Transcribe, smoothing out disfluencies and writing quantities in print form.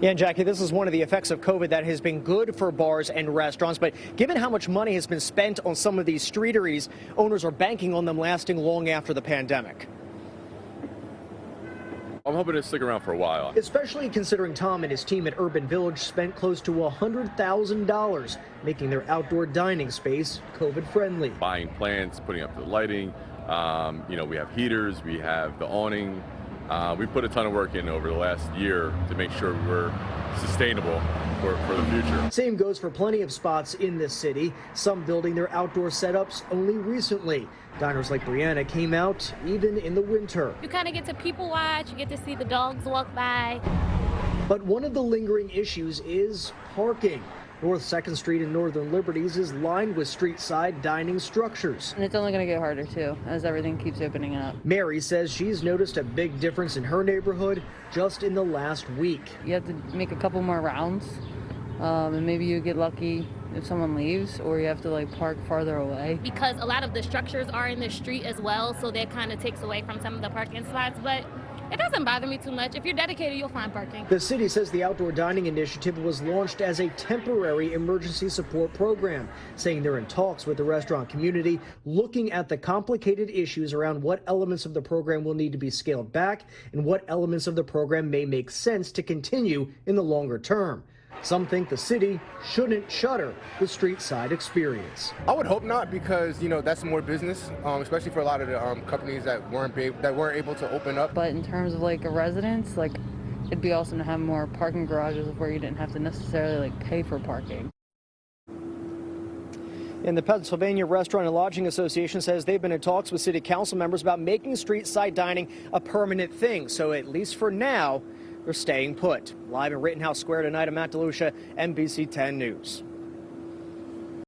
Yeah, and Jackie, this is one of the effects of COVID that has been good for bars and restaurants. But given how much money has been spent on some of these streeteries, owners are banking on them lasting long after the pandemic. I'm hoping to stick around for a while. Especially considering Tom and his team at Urban Village spent close to $100,000 making their outdoor dining space COVID-friendly. Buying plants, putting up the lighting, we have heaters, we have the awning. We put a ton of work in over the last year to make sure we're sustainable for the future. Same goes for plenty of spots in this city, some building their outdoor setups only recently. Diners like Brianna came out even in the winter. You kind of get to people watch, you get to see the dogs walk by. But one of the lingering issues is parking. North 2nd Street and Northern Liberties is lined with street-side dining structures. And it's only going to get harder, too, as everything keeps opening up. Mary says she's noticed a big difference in her neighborhood just in the last week. You have to make a couple more rounds, and maybe you get lucky if someone leaves, or you have to park farther away. Because a lot of the structures are in the street as well, so that kind of takes away from some of the parking spots, but it doesn't bother me too much. If you're dedicated, you'll find parking. The city says the outdoor dining initiative was launched as a temporary emergency support program, saying they're in talks with the restaurant community, looking at the complicated issues around what elements of the program will need to be scaled back and what elements of the program may make sense to continue in the longer term. Some think the city shouldn't shutter the street side experience. I would hope not, because that's more business, especially for a lot of the companies that weren't able to open up. But in terms of a residence, it'd be awesome to have more parking garages where you didn't have to necessarily pay for parking. And the Pennsylvania Restaurant and Lodging Association says they've been in talks with city council members about making street side dining a permanent thing. So at least for now, they're staying put. Live in Rittenhouse Square tonight, I'm Matt DeLucia, NBC10 News.